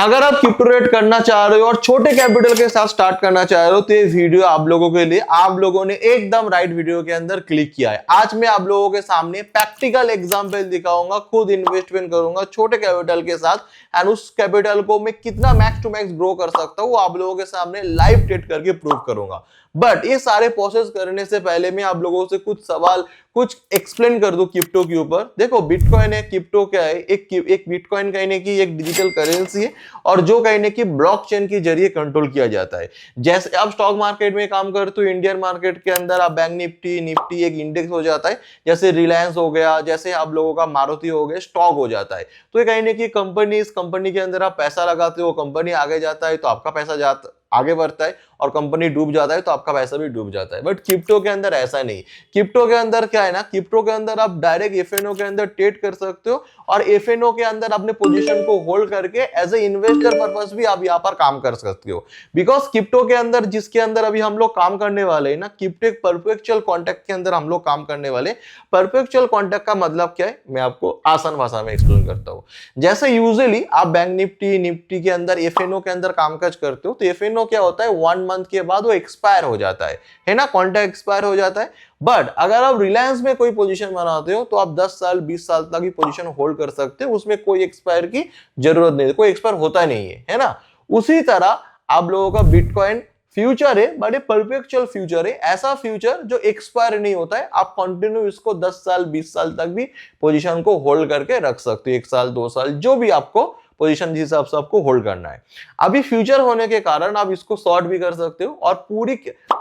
अगर आप crypto trade करना चाह रहे हो और छोटे कैपिटल के साथ स्टार्ट करना चाह रहे हो तो ये वीडियो आप लोगों के लिए, आप लोगों ने एकदम राइट वीडियो के अंदर क्लिक किया है। आज मैं आप लोगों के सामने प्रैक्टिकल एग्जांपल दिखाऊंगा, खुद इन्वेस्टमेंट करूंगा छोटे कैपिटल के साथ एंड उस कैपिटल को मैं कितना मैक्स टू मैक्स ग्रो कर सकता हूं आप लोगों के सामने लाइव ट्रेड करके प्रूव करूंगा। बट ये सारे प्रोसेस करने से पहले मैं आप लोगों से कुछ सवाल कुछ एक्सप्लेन कर दूं क्रिप्टो के ऊपर। देखो बिटकॉइन है, क्रिप्टो क्या है, एक बिटकॉइन कहने की एक डिजिटल करेंसी है और जो कहने की ब्लॉकचेन के जरिए कंट्रोल किया जाता है। जैसे आप स्टॉक मार्केट में काम करते हो, इंडियन मार्केट के अंदर आप बैंक निफ्टी एक इंडेक्स हो जाता है, जैसे रिलायंस हो गया, जैसे आप लोगों का मारुति हो गया, स्टॉक हो जाता है। तो ये कहने की कंपनी, इस कंपनी के अंदर आप पैसा लगाते हो, कंपनी आगे जाता है तो आपका पैसा आगे बढ़ता है और कंपनी डूब जाता है तो आपका पैसा भी डूब जाता है। बट क्रिप्टो के अंदर ऐसा नहीं। क्रिप्टो के अंदर क्या है ना, क्रिप्टो के अंदर आप डायरेक्ट एफएनओ के अंदर ट्रेड कर सकते हो और एफएनओ के अंदर अपने पोजीशन को होल्ड करके एज ए इन्वेस्टर पर्पस भी आप यहाँ पर काम कर सकते हो। बिकॉज क्रिप्टो के अंदर, जिसके अंदर अभी हम लोग काम करने वाले हैं ना, क्रिप्टो एक परपेचुअल कॉन्ट्रैक्ट के अंदर हम लोग काम करने वाले। परपेचुअल कॉन्ट्रैक्ट का मतलब क्या है, मैं आपको आसान भाषा में एक्सप्लेन करता हूँ। जैसे यूजुअली आप बैंक निफ्टी के अंदर एफएनओ के अंदर कामकाज करते हो तो एफएनओ क्या होता है, 1 मंथ के बाद वो एक्सपायर हो जाता है ना, कॉन्ट्रैक्ट एक्सपायर हो जाता है। बट अगर आप रिलायंस में कोई पोजीशन बनाते हो तो आप 10 साल 20 साल तक की पोजीशन होल्ड कर सकते हो, उसमें कोई एक्सपायर की जरूरत नहीं है, कोई एक्सपायर होता नहीं है ना। उसी तरह आप लोगों का बिटकॉइन फ्यूचर है, बट परपेचुअल फ्यूचर है, ऐसा फ्यूचर जो एक्सपायर नहीं होता है। आप कंटिन्यू इसको 10 साल 20 साल तक भी पोजीशन को होल्ड करके रख सकते हो, 1 साल 2 साल, जो भी आपको पोजीशन जिस हिसाब से आपको होल्ड करना है। अभी फ्यूचर होने के कारण आप इसको शॉर्ट भी कर सकते हो और पूरी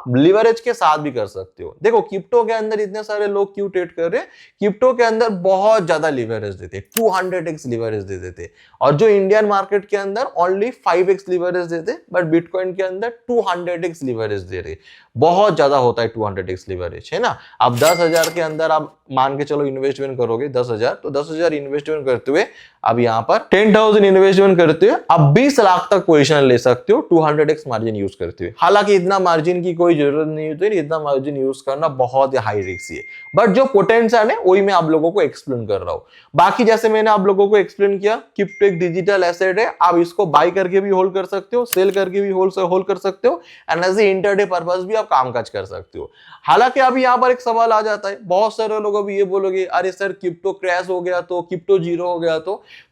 लिवरेज के साथ भी कर सकते हो। देखो क्रिप्टो के अंदर इतने सारे लोग क्यों ट्रेड कर रहे हैं, क्रिप्टो के अंदर बहुत ज्यादा लिवरेज देते, 200x लिवरेज दे देते, और जो इंडियन मार्केट के अंदर ओनली 5x लिवरेज देते, बट बिटकॉइन के अंदर 200x लिवरेज दे रहे। बहुत ज्यादा होता है 200x लिवरेज, है ना। आप 10,000 के अंदर आप मान के चलो इन्वेस्टमेंट करोगे 10,000, तो 10,000 इन्वेस्टमेंट करते हुए अब यहाँ पर 10,000 इन्वेस्टमेंट करते हुए आप 20 लाख तक पोजीशन ले सकते हो 200x मार्जिन यूज करते हुए। हालांकि इतना मार्जिन की कोई जरूरत नहीं होती, इतना मार्जिन यूज करना बहुत ही हाई रिस्क है, बट जो पोटेंशियल है वही मैं आप लोगों को एक्सप्लेन कर रहा हूँ। बाकी जैसे मैंने आप लोगों को एक्सप्लेन किया, क्रिप्टो एक डिजिटल एसेट है, आप इसको बाय करके भी होल्ड कर सकते हो, सेल करके भी होल्ड कर सकते हो and as a intraday purpose भी आप कामकाज कर सकते हो। हालांकि अभी यहाँ पर एक सवाल आ जाता है, बहुत सारे लोग अभी ये बोलोगे अरे सर क्रिप्टो क्रैश हो गया तो, क्रिप्टो जीरो हो गया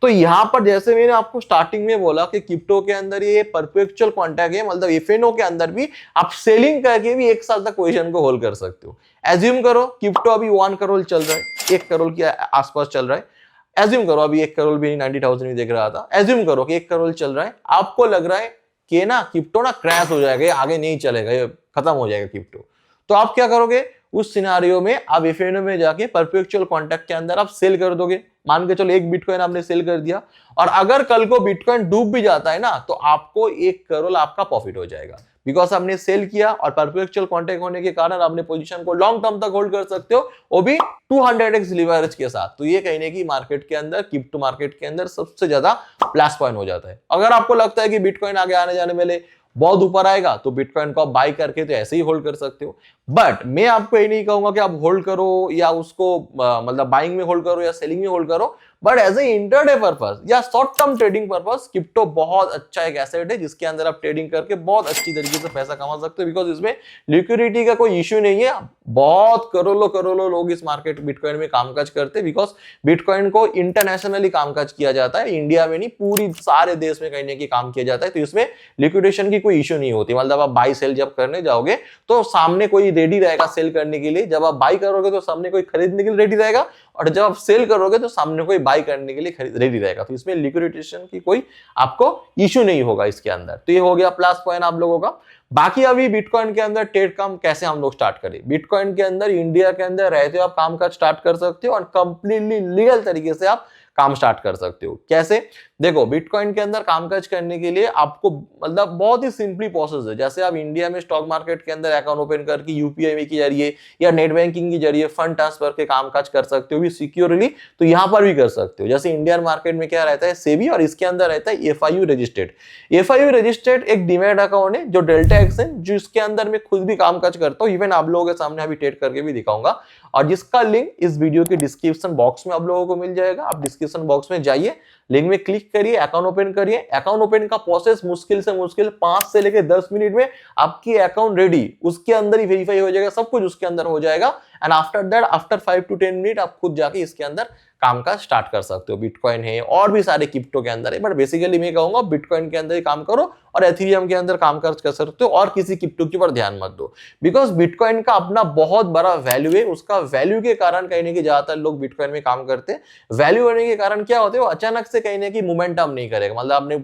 तो यहाँ पर जैसे मैंने आपको स्टार्टिंग में बोला कि क्रिप्टो के अंदर ये परपेचुअल कॉन्ट्रैक्ट है, मतलब एफएनओ के अंदर भी आप सेलिंग करके भी 1 साल तक पोजीशन को होल्ड कर सकते हो। एज्यूम करो क्रिप्टो अभी 1 करोड़ चल रहा है, 1 करोड़ के आसपास चल रहा है। एज्यूम करो अभी 1 करोड़ भी 90,000 भी देख रहा था, एज्यूम करो कि 1 करोड़ चल रहा है। आपको लग रहा है कि ना क्रिप्टो ना क्रैश हो जाएगा, आगे नहीं चलेगा, ये खत्म हो जाएगा क्रिप्टो, तो आप क्या करोगे उस सिनारियो में, आप एफएनओ में जाके परपेचुअल कॉन्ट्रैक्ट के अंदर आप सेल कर दोगे। मान के चलो 1 बिटकॉइन आपने सेल कर दिया और अगर कल को बिटकॉइन डूब भी जाता है ना तो आपको 1 करोड़ आपका प्रॉफिट हो जाएगा, बिकॉज आपने सेल किया और परपेचुअल कॉन्ट्रैक्ट होने के कारण आपने पोजीशन को लॉन्ग टर्म तक होल्ड कर सकते हो, वो भी 200x लिवरेज के साथ। तो ये कहने की मार्केट के अंदर, क्रिप्टो मार्केट के अंदर सबसे ज्यादा प्लस पॉइंट हो जाता है। अगर आपको लगता है कि बिटकॉइन आगे आने जाने वाले बहुत ऊपर आएगा तो बिटकॉइन को आप बाय करके तो ऐसे ही होल्ड कर सकते हो। बट मैं आपको ये नहीं कहूंगा कि आप होल्ड करो या उसको मतलब बाइंग में होल्ड करो या सेलिंग में होल्ड करो, but as a intraday purpose या short term trading purpose crypto बहुत अच्छा एक एसेट है जिसके अंदर आप ट्रेडिंग करके बहुत अच्छी तरीके से पैसा कमा सकते हो, बिकॉज इसमें लिक्विडिटी का कोई इश्यू नहीं है। बहुत करोड़ों लोग इस मार्केट बिटकॉइन में कामकाज करते हैं, बिकॉज बिटकॉइन को इंटरनेशनली कामकाज किया जाता है, इंडिया में नहीं पूरी सारे देश में कहने की काम किया जाता है। तो इसमें लिक्विडेशन की कोई इश्यू नहीं होती, मतलब आप बाई सेल जब करने जाओगे तो सामने कोई रेडी रहेगा सेल करने के लिए, जब आप बाई करोगे तो सामने कोई खरीदने के लिए रेडी रहेगा, और जब आप सेल करोगे तो सामने कोई बाई करने के लिए रेडी रहेगा। तो इसमें लिक्विडेशन की कोई आपको इश्यू नहीं होगा इसके अंदर। तो ये हो गया प्लस पॉइंट आप लोगों का। बाकी अभी बिटकॉइन के अंदर ट्रेड काम कैसे हम लोग स्टार्ट करें, बिटकॉइन के अंदर इंडिया के अंदर रहते हो आप काम काज स्टार्ट कर सकते हो और कंप्लीटली लीगल तरीके से आप काम स्टार्ट कर सकते हो। कैसे, देखो बिटकॉइन के अंदर कामकाज करने के लिए आपको मतलब बहुत ही सिंपली प्रोसेस है। जैसे आप इंडिया में स्टॉक मार्केट के अंदर अकाउंट ओपन करके यूपीआई के जरिए या नेट बैंकिंग के जरिए फंड ट्रांसफर के कामकाज कर सकते हो भी सिक्योरली, तो यहाँ पर भी कर सकते हो। जैसे इंडियन मार्केट में क्या रहता है, सेबी, और इसके अंदर रहता है एफआईयू रजिस्टर्ड। एफआईयू रजिस्टर्ड एक डीमैट अकाउंट है जो डेल्टा एक्सचेंज, जिसके अंदर मैं खुद भी कामकाज करता हूँ, इवन आप लोगों के सामने अभी ट्रेड करके भी दिखाऊंगा, और जिसका लिंक इस वीडियो के डिस्क्रिप्शन बॉक्स में आप लोगों को मिल जाएगा। आप डिस्क्रिप्शन बॉक्स में जाइए, लिंक में क्लिक करिए, अकाउंट ओपन करिए। अकाउंट ओपन का प्रोसेस मुश्किल से मुश्किल 5 से लेकर 10 मिनट में आपकी अकाउंट रेडी, उसके अंदर ही वेरीफाई हो जाएगा, सब कुछ उसके अंदर हो जाएगा। And after that, after 5 to 10 minute आप खुद जाके इसके अंदर काम का स्टार्ट कर सकते हो। बिटकॉइन है और भी सारे क्रिप्टो के अंदर है, बट बेसिकली मैं कहूंगा बिटकॉइन के अंदर ही काम करो और एथेरियम के अंदर काम कर सकते हो, और किसी क्रिप्टो के ऊपर ध्यान मत दो। बिकॉज बिटकॉइन का अपना बहुत बड़ा वैल्यू है, उसका वैल्यू के कारण कहीं ना कहीं ज्यादातर लोग बिटकॉइन में काम करते हैं। वैल्यू होने के कारण क्या होता है, वो अचानक से कहीं ना कहीं मोमेंटम नहीं करेगा। मतलब आपने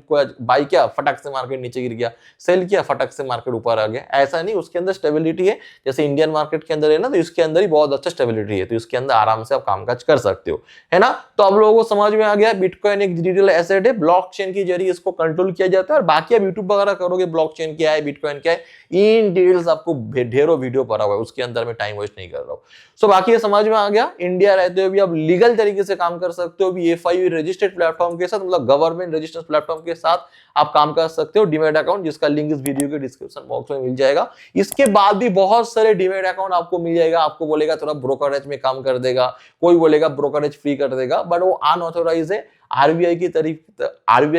बाई किया, फटक से मार्केट नीचे गिर गया, सेल किया, फटक से मार्केट ऊपर आ गया, ऐसा नहीं। उसके अंदर स्टेबिलिटी है, जैसे इंडियन मार्केट के अंदर है ना, तो इसके अंदर ही बहुत अच्छा स्टेबिलिटी है, तो इसके अंदर आराम से आप कामकाज कर सकते हो, है ना। तो आप लोगों को समझ में आ गया बिटकॉइन एक डिजिटल एसेट है, ब्लॉकचेन के जरिए इसको कंट्रोल किया जाता है। और बाकी आप यूट्यूब वगैरह करोगे ब्लॉकचेन क्या है, बिटकॉइन क्या है, इन डिटेल्स आपको ढेरों वीडियो पड़ा हुआ है, उसके अंदर मैं टाइम वेस्ट नहीं कर रहा हूं। सो बाकी ये समझ में आ गया, इंडिया रहते हुए भी आप लीगल तरीके से काम कर सकते हो, भी FIU रजिस्टर्ड प्लेटफॉर्म के साथ, मतलब गवर्नमेंट रजिस्टर्ड प्लेटफॉर्म के साथ आप काम कर सकते हो। डीमैट अकाउंट, जिसका लिंक इस वीडियो के डिस्क्रिप्शन बॉक्स में मिल जाएगा। इसके बाद भी बहुत सारे डीमैट अकाउंट आपको मिल जाएगा। आपको बोलेगा थोड़ा ब्रोकरेज में काम कर देगा, कोई बोलेगा ब्रोकरेज फ्री कर देगा, बट वो अनऑथोराइज है। आरबीआई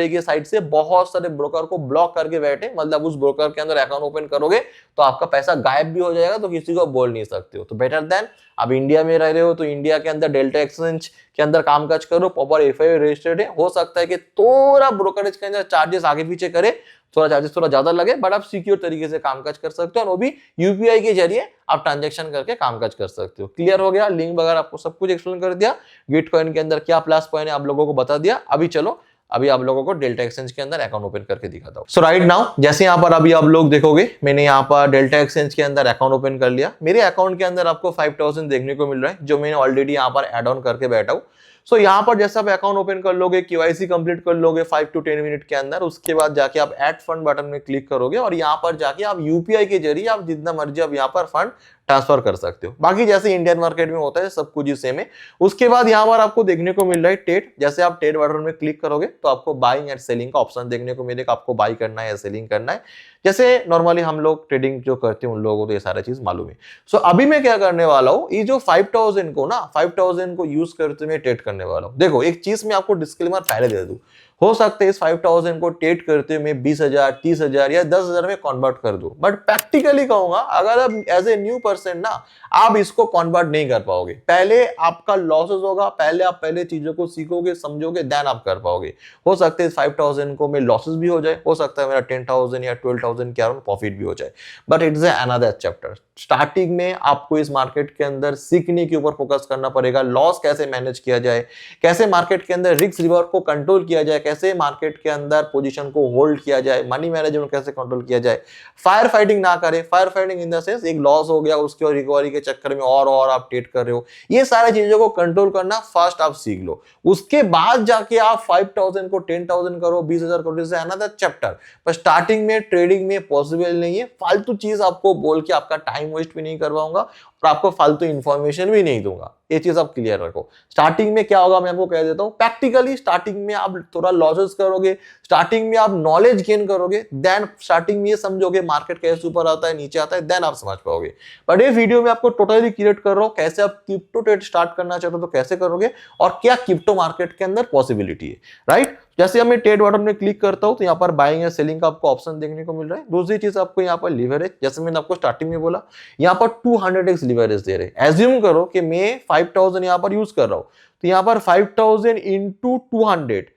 की साइड से बहुत सारे ब्रोकर को ब्लॉक करके बैठे, मतलब उस ब्रोकर के अंदर अकाउंट ओपन करोगे तो आपका पैसा गायब भी हो जाएगा, तो किसी को बोल नहीं सकते हो। तो बेटर देन अब इंडिया में रह रहे हो तो इंडिया के अंदर डेल्टा एक्सचेंज के अंदर कामकाज करो, प्रॉपर FIU रजिस्टर्ड है। हो सकता है कि थोड़ा ब्रोकरेज के अंदर चार्जेस आगे पीछे करे, थोड़ा चार्जेस थोड़ा ज्यादा लगे, बट आप सिक्योर तरीके से कामकाज कर सकते हो, और वो भी UPI के जरिए आप ट्रांजैक्शन करके कामकाज कर सकते हो। क्लियर हो गया, लिंक वगैरह आपको सब कुछ एक्सप्लेन कर दिया, बिटकॉइन के अंदर क्या प्लस पॉइंट है आप लोगों को बता दिया। अभी चलो, अभी आप लोगों को डेल्टा एक्सचेंज के अंदर अकाउंट ओपन करके दिखाता हूं। सो राइट नाउ, जैसे यहाँ पर अभी आप लोग देखोगे, मैंने यहाँ पर डेल्टा एक्सचेंज के अंदर अकाउंट ओपन कर लिया। मेरे अकाउंट के अंदर आपको 5000 देखने को मिल रहा है, जो मैंने ऑलरेडी यहाँ पर एड ऑन करके बैठा हूँ। सो यहाँ पर जैसे आप अकाउंट ओपन कर लोगे, KYC कंप्लीट कर लोगे 5 to 10 मिनट के अंदर, उसके बाद जाके आप ऐड फंड बटन में क्लिक करोगे, और यहाँ पर जाके आप UPI के जरिए आप जितना मर्जी आप यहाँ पर फंड ट्रांसफर कर सकते हो। बाकी जैसे इंडियन मार्केट में होता है सब कुछ ही सेम है। उसके बाद यहाँ पर आपको देखने को मिल रहा है ट्रेड। जैसे आप ट्रेड बटन में क्लिक करोगे तो आपको बाइंग एंड सेलिंग का ऑप्शन देखने को मिलेगा, आपको बाई करना है या सेलिंग करना है। जैसे नॉर्मली हम लोग ट्रेडिंग जो करते हैं उन लोगों को तो ये सारा चीज मालूम है। सो अभी मैं क्या करने वाला हूँ, ये जो 5000 को यूज करते हुए ट्रेड करने वाला हूँ। देखो एक चीज मैं आपको डिस्क्लेमर पहले दे दूं, हो सकता है इस 5000 को ट्रेड करते हुए मैं 20,000, 30,000 या 10,000 में कन्वर्ट कर दूं, बट प्रैक्टिकली कहूंगा अगर आप एज ए न्यू पर्सन ना, आप इसको कन्वर्ट नहीं कर पाओगे। पहले आपका लॉसेस होगा, पहले चीजों को सीखोगे, समझोगे, देन आप कर पाओगे। हो सकता है इस 5000 को में लॉसेस भी हो जाए, हो सकता है मेरा 10,000 या 12,000 के अराउंड प्रॉफिट भी हो जाए, but it's another chapter. Starting में आपको इस मार्केट के अंदर सीखने के ऊपर फोकस करना पड़ेगा, लॉस कैसे मैनेज किया जाए, कैसे मार्केट के अंदर रिस्क रिवॉर्ड को कंट्रोल किया जाए, कैसे मार्केट के अंदर पोजीशन को होल्ड किया जाए, मनी मैनेजमेंट कैसे कंट्रोल किया जाए, फायर फाइटिंग ना करें। Fire fighting in the sense एक लॉस हो गया उसके रिकवरी के चक्कर में और आप ट्रेड कर रहे हो, ये सारी चीजों को कंट्रोल करना फर्स्ट आप सीख लो। उसके बाद जाके आप 5000 को 10,000 करो, 20,000 करो, दिस इज अनदर चैप्टर। पर स्टार्टिंग में ट्रेडिंग में पॉसिबल नहीं है। फालतू चीज आपको बोल के आपका टाइम वेस्ट भी नहीं करवाऊंगा और आपको फालतू इंफॉर्मेशन भी नहीं दूंगा, ये चीज आप क्लियर रखो। स्टार्टिंग में क्या होगा मैं आपको कह देता हूं, प्रैक्टिकली स्टार्टिंग में आप थोड़ा लॉसेस करोगे, स्टार्टिंग में आप नॉलेज गेन करोगे, देन स्टार्टिंग में ये समझोगे मार्केट कैसे ऊपर आता है नीचे आता है, देन आप समझ पाओगे। बट ये वीडियो में आपको टोटली क्लियर कर रहा हूं कैसे आप क्रिप्टो ट्रेड स्टार्ट करना चाहते हो तो कैसे करोगे, और क्या क्रिप्टो मार्केट के अंदर पॉसिबिलिटी है, राइट। जैसे मैं ट्रेड बटन में क्लिक करता हूं तो यहाँ पर बाइंग या सेलिंग का आपको ऑप्शन देखने को मिल रहा है। दूसरी चीज आपको यहाँ पर लीवरेज, जैसे मैंने आपको स्टार्टिंग में बोला, यहाँ पर 200x लीवरेज दे रहे। एज्यूम करो कि मैं 5000 यहाँ पर यूज कर रहा हूं, तो यहाँ पर 5000 इंटू 200,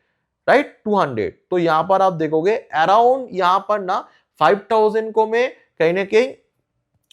राइट, 200। तो यहाँ पर आप देखोगे अराउंड यहाँ पर ना 5000 को मैं कहीं ना कहीं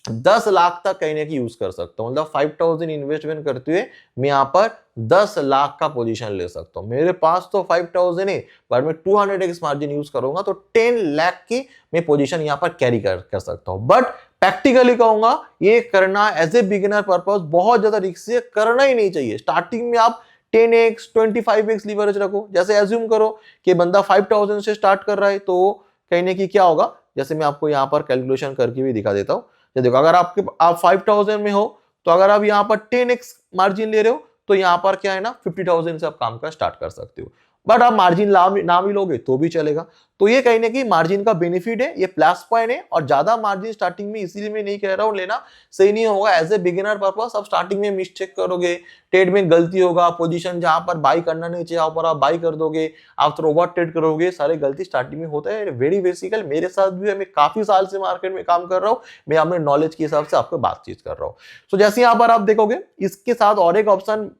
10 लाख तक कहीं ना कहीं यूज कर सकता हूं। मतलब 5000 इन्वेस्टमेंट करते हुए मैं यहाँ पर 10 लाख का पोजीशन ले सकता हूं। मेरे पास तो 5000 है, पर मैं 200x मार्जिन यूज करूंगा तो 10 लाख की मैं पोजीशन यहाँ पर कैरी कर सकता हूं। बट प्रैक्टिकली कहूंगा ये करना एज ए बिगिनर पर्पस बहुत ज्यादा रिस्क है, करना ही नहीं चाहिए। स्टार्टिंग में आप 10x 25x लीवरेज रखो। जैसे एज्यूम करो कि बंदा 5000 से स्टार्ट कर रहा है, तो कहीं ना कहीं क्या होगा, जैसे मैं आपको यहाँ पर कैलकुलेशन करके भी दिखा देता हूँ। देखो अगर आप 5000 में हो तो अगर आप यहाँ पर 10x मार्जिन ले रहे हो तो यहाँ पर क्या है ना 50,000 से आप काम का स्टार्ट कर सकते हो। बट आप मार्जिन ना भी लोगे तो भी चलेगा। तो ये कहीं ना कहीं मार्जिन का बेनिफिट है, ये प्लस पॉइंट है। और ज्यादा मार्जिन स्टार्टिंग में इसीलिए मैं नहीं कह रहा हूँ लेना सही नहीं होगा। एज ए बिगिनर पर्पस आप स्टार्टिंग में मिस्टेक करोगे, ट्रेड में गलती होगा, पोजीशन जहां पर बाई करना नहीं चाहिए वहां पर आप बाई कर दोगे, आप तो ओवर ट्रेड करोगे, सारे गलती स्टार्टिंग में होता है। वेरी बेसिकल, मेरे साथ भी है, मैं काफी साल से मार्केट में काम कर रहा हूँ, मैं अपने नॉलेज के हिसाब से आपको बातचीत कर रहा हूँ। तो जैसे यहाँ पर आप देखोगे इसके साथ और एक ऑप्शन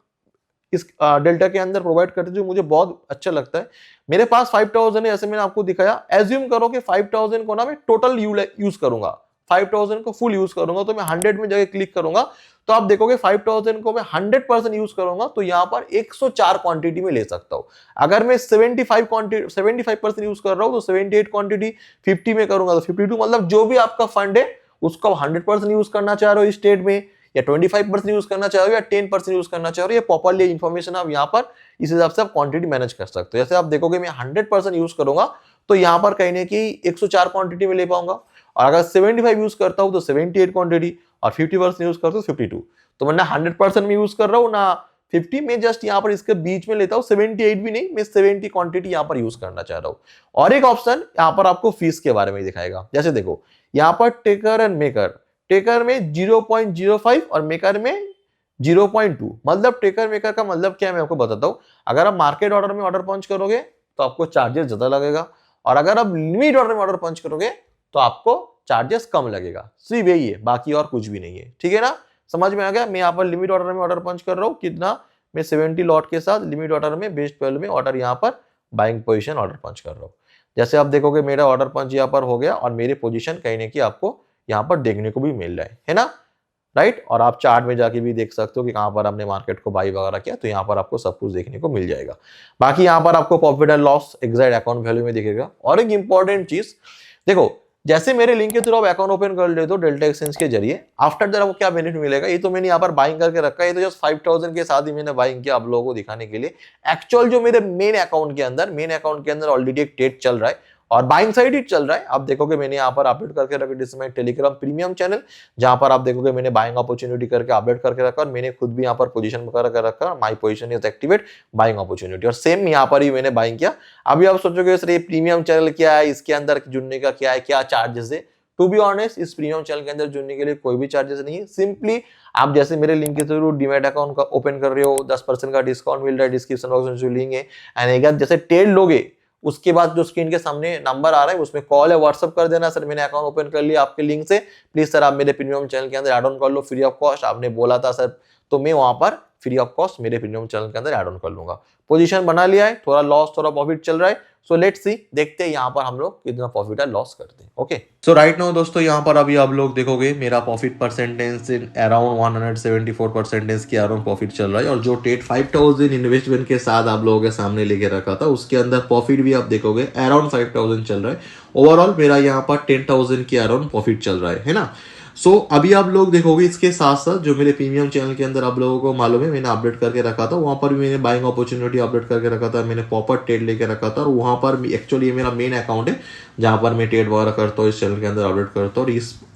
इस डेल्टा के अंदर प्रोवाइड करते जो मुझे बहुत अच्छा लगता है। मेरे पास 5000 है, जैसे मैंने आपको दिखाया। एज्यूम करो कि 5000 को ना मैं टोटल यूज करूंगा, 5000 को फुल यूज करूंगा, तो मैं 100 में जगह क्लिक करूंगा तो आप देखोगे 5000 को मैं 100% यूज करूंगा तो यहां पर 104 क्वांटिटी में ले सकता हूं। अगर मैं 75% यूज कर रहा हूं तो 78 क्वांटिटी, 50 में करूंगा तो 52। मतलब जो भी आपका फंड है उसको 100% यूज करना चाह रहे हो इस ट्रेड में, या 25% यूज करना चाह रहे हो, या 10% यूज करना चाह रहे हो, ये प्रॉपर्ली इंफॉर्मेशन आप यहाँ पर इस हिसाब से आप क्वांटिटी मैनेज कर सकते हो। जैसे आप देखोगे मैं 100% यूज करूंगा तो यहाँ पर कहीं ना कहीं 104 क्वांटिटी में ले पाऊंगा, और अगर 75 यूज करता हूं तो 78 क्वांटिटी, और 50% यूज करता हूं 52। तो मैं ना 100% में यूज कर रहा हूँ ना 50 में, जस्ट यहाँ पर इसके बीच में लेता हूँ, 78 भी नहीं, मैं 70 क्वांटिटी यहाँ पर यूज करना चाह रहा हूँ। और एक ऑप्शन यहाँ पर आपको फीस के बारे में दिखाएगा। जैसे देखो यहाँ पर टेकर एंड मेकर, टेकर में 0.05 और मेकर में 0.2। मतलब टेकर मेकर का मतलब क्या है मैं आपको बताता हूं। अगर आप मार्केट ऑर्डर में ऑर्डर पंच करोगे तो आपको चार्जेस ज्यादा लगेगा, और अगर आप लिमिट ऑर्डर में ऑर्डर पंच करोगे तो आपको चार्जेस कम लगेगा। सिर्फ यही है, बाकी और कुछ भी नहीं है। ठीक है ना, समझ में आ गया। मैं यहाँ पर लिमिट ऑर्डर में ऑर्डर पंच कर रहा हूँ कितना, मैं 70 लॉट के साथ लिमिट ऑर्डर में बेस्ट वैल्यू में ऑर्डर यहाँ पर बाइंग पोजिशन ऑर्डर पंच कर रहा हूँ। जैसे आप देखोगे मेरा ऑर्डर पंच यहाँ पर हो गया, और मेरे पोजीशन कहीं ना कहीं आपको यहाँ पर देखने को भी मिल रहा है ना, राइट। और आप चार्ट में जाके भी देख सकते हो कि कहां पर हमने मार्केट को बाई वगैरह किया, तो यहाँ पर आपको सब कुछ देखने को मिल जाएगा। बाकी यहाँ पर आपको profit and loss exact account value में दिखेगा। और एक इंपॉर्टेंट चीज देखो, जैसे मेरे लिंक के थ्रू आप अकाउंट ओपन कर लेते हो डेल्टा एक्सचेंज के जरिए, आफ्टर दैट आपको क्या बेनिफिट मिलेगा, ये तो मैंने यहाँ पर बाइंग करके रखा है, ये तो जस्ट 5000 के साथ ही मैंने बाइंग किया आप लोगों को दिखाने के लिए। एक्चुअल जो मेरे मेन अकाउंट के अंदर ऑलरेडी एक ट्रेड चल रहा है और बाइंग साइड ही चल रहा है। आप देखोगे मैंने यहाँ पर अपडेट करके रखा जिसमें टेलीग्राम प्रीमियम चैनल, जहां पर आप देखोगे मैंने बाइंग अपॉर्चुनिटी करके अपडेट करके रखा, और मैंने खुद भी यहाँ पर पोजीशन करके रखा, my position is activate buying opportunity, और सेम यहाँ पर ही मैंने बाइंग किया। अभी आप सोचोगे सर ये प्रीमियम चैनल क्या है, इसके अंदर जुड़ने का क्या है, क्या चार्जेस है। टू बी ऑनेस्ट, इस प्रीमियम चैनल के अंदर जुड़ने के लिए कोई भी चार्जेस नहीं है। सिंपली आप जैसे मेरे लिंक के थ्रू डीमैट अकाउंट का ओपन कर रहे हो, 10% का डिस्काउंट मिल रहा है, डिस्क्रिप्शन बॉक्स में जो लिंक है, एंड अगर जैसे ट्रेड लोगे उसके बाद जो स्क्रीन के सामने नंबर आ रहा है उसमें कॉल है, व्हाट्सअप कर देना, सर मैंने अकाउंट ओपन कर लिया आपके लिंक से, प्लीज सर आप मेरे प्रीमियम चैनल के अंदर ऐड ऑन कर लो फ्री ऑफ कॉस्ट। आपने बोला था सर, तो मैं वहां पर फ्री ऑफ कॉस्ट मेरे प्रीमियम चैनल के अंदर ऐड ऑन कर लूंगा। पोजीशन बना लिया है, थोड़ा लॉस थोड़ा प्रॉफिट चल रहा है, सो लेट्स सी, देखते हैं यहाँ पर हम लोग कितना प्रॉफिट है लॉस करते हैं। ओके, सो राइट नाउ दोस्तों यहाँ पर अभी आप लोग देखोगे मेरा प्रॉफिट परसेंटेज अराउंड 174% के अराउंड प्रॉफिट चल रहा है, और जो ट्रेड 5000 इन्वेस्टमेंट के साथ आप लोगों के सामने लेके रखा था उसके अंदर प्रॉफिट भी आप देखोगे अराउंड 5000 चल रहा है। ओवरऑल मेरा यहाँ पर 10,000 के अराउंड प्रॉफिट चल रहा है ना। सो अभी आप लोग देखोगे इसके साथ साथ जो मेरे प्रीमियम चैनल के अंदर आप लोगों को मालूम है मैंने अपडेट करके रखा था, वहां पर भी मैंने बाइंग अपॉर्चुनिटी अपडेट करके रखा था, मैंने प्रॉपर ट्रेड लेके रखा था, और वहां पर एक्चुअली मेरा मेन अकाउंट है जहां पर मैं ट्रेड वगैरह करता हूँ, इस चैनल के अंदर अपडेट करता हूँ। और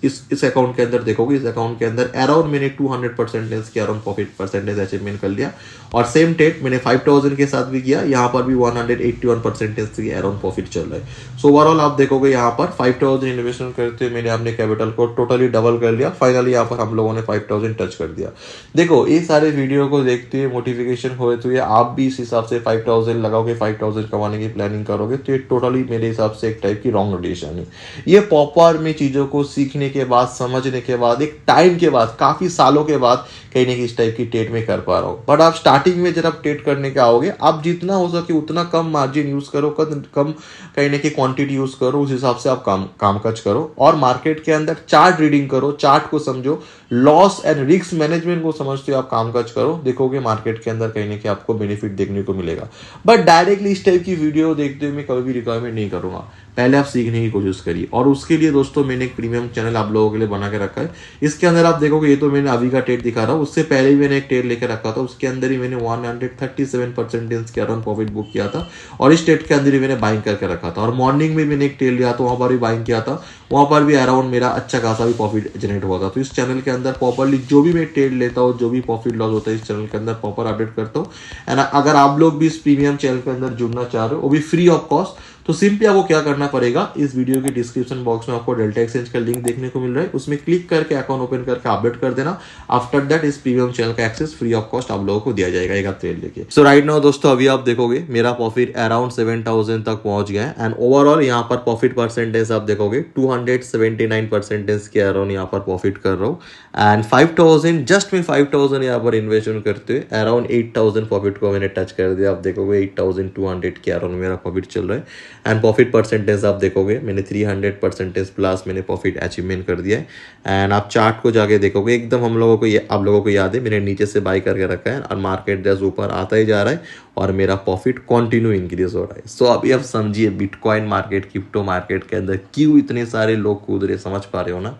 इस अकाउंट के अंदर देखोगे, इस अकाउंट के अंदर अराउंड मैंने 200% के अराउंड प्रॉफिट परसेंटेज अचीवमेंट कर लिया, और सेम ट्रेड मैंने 5000 के साथ भी किया, यहाँ पर भी 181% के अराउंड प्रॉफिट चल रहा है। सो ओवरऑल आप देखोगे यहाँ पर 5000 इन्वेस्टमेंट करते हुए मैंने अपने कैपिटल को टोटली डबल कर लिया। फाइनली यहाँ पर हम लोगों ने 5000 टच कर दिया। देखो ये सारे वीडियो को देखते हुए मोटिफिकेशन होते हुए आप भी इस हिसाब से 5000 लगाओगे, 5000 कमाने की प्लानिंग करोगे, तो ये टोटली मेरे हिसाब से एक टाइप की रॉन्ग डिसीजन है। ये प्रॉपर में चीजों को सीखने के बाद, समझने के बाद, एक टाइम के बाद, काफी सालों के बाद कहीं ना कहीं इस टाइप की ट्रेड में कर पा रहा हूँ। बट आप स्टार्टिंग में जब आप ट्रेड करने के आओगे, आप जितना हो सके उतना कम मार्जिन यूज करो, कम कहीं ना कहीं क्वांटिटी यूज करो, उस हिसाब से आप कामकाज करो, और मार्केट के अंदर चार्ट रीडिंग करो, चार्ट को समझो, लॉस एंड रिस्क मैनेजमेंट को समझते हो आप कामकाज करो, देखोगे मार्केट के अंदर कहीं ना कहीं आपको बेनिफिट देखने को मिलेगा। बट डायरेक्टली इस टाइप की वीडियो देखते हुए मैं कभी भी रिकमेंड नहीं करूंगा। पहले आप सीखने की कोशिश करिए, और उसके लिए दोस्तों मैंने एक प्रीमियम चैनल आप लोगों के लिए बना के रखा है। इसके अंदर आप देखोगे, ये तो मैंने अभी का ट्रेड दिखा रहा हूँ, उससे पहले भी मैंने एक ट्रेड लेकर रखा था, उसके अंदर ही मैंने 137% के अराउंड प्रॉफिट बुक किया था, और इस ट्रेड के अंदर ही मैंने बाइंग करके रखा था। और मॉर्निंग में मैंने एक ट्रेड लिया था, वहां पर भी बाइंग किया था, वहाँ पर भी अराउंड मेरा अच्छा खासा भी प्रॉफिट जनरेट हुआ था। तो इस चैनल के अंदर प्रॉपरली जो भी मैं ट्रेड लेता हूँ, जो भी प्रॉफिट लॉस होता है, इस चैनल के अंदर प्रॉपर अपडेट करता हूँ। एंड अगर आप लोग भी इस प्रीमियम चैनल के अंदर जुड़ना चाह रहे हो, वो भी फ्री ऑफ कॉस्ट, तो सिंपली आपको क्या करना पड़ेगा, इस वीडियो के डिस्क्रिप्शन बॉक्स में आपको डेल्टा एक्सचेंज का लिंक देखने को मिल रहा है, उसमें क्लिक करके अकाउंट ओपन करके अपडेट कर देना। आफ्टर दैट इस प्रीमियम चैनल का एक्सेस फ्री ऑफ कॉस्ट आप लोगों को दिया जाएगा एक ट्रेड लेके। सो राइट नाउ दोस्तों, अभी आप देखोगे मेरा प्रॉफिट अराउंड 7000 तक पहुंच गया है। एंड ओवरऑल यहाँ पर प्रॉफिट परसेंटेज आप देखोगे 279% के अराउंड यहाँ पर प्रॉफिट कर रहा हूँ। एंड 5000 जस्ट मैं 5000 यहाँ पर इन्वेस्टमेंट करते हुए अराउंड 8000 प्रॉफिट को मैंने टच कर दिया। आप देखोगे 8200 के अराउंड मेरा प्रॉफिट चल रहा है। एंड प्रॉफिट परसेंटेज आप देखोगे मैंने 300% प्लस मैंने प्रॉफिट अचीवमेंट कर दिया है। एंड आप चार्ट को जाके देखोगे एकदम आप लोगों को याद है मैंने नीचे से बाई करके रखा है और मार्केट जैसे ऊपर आता ही जा रहा है और मेरा प्रॉफिट कंटिन्यू इंक्रीज हो रहा है। सो अभी आप समझिए बिटकॉइन मार्केट, क्रिप्टो मार्केट के अंदर क्यों इतने सारे लोग कूद रहे, समझ पा रहे हो ना।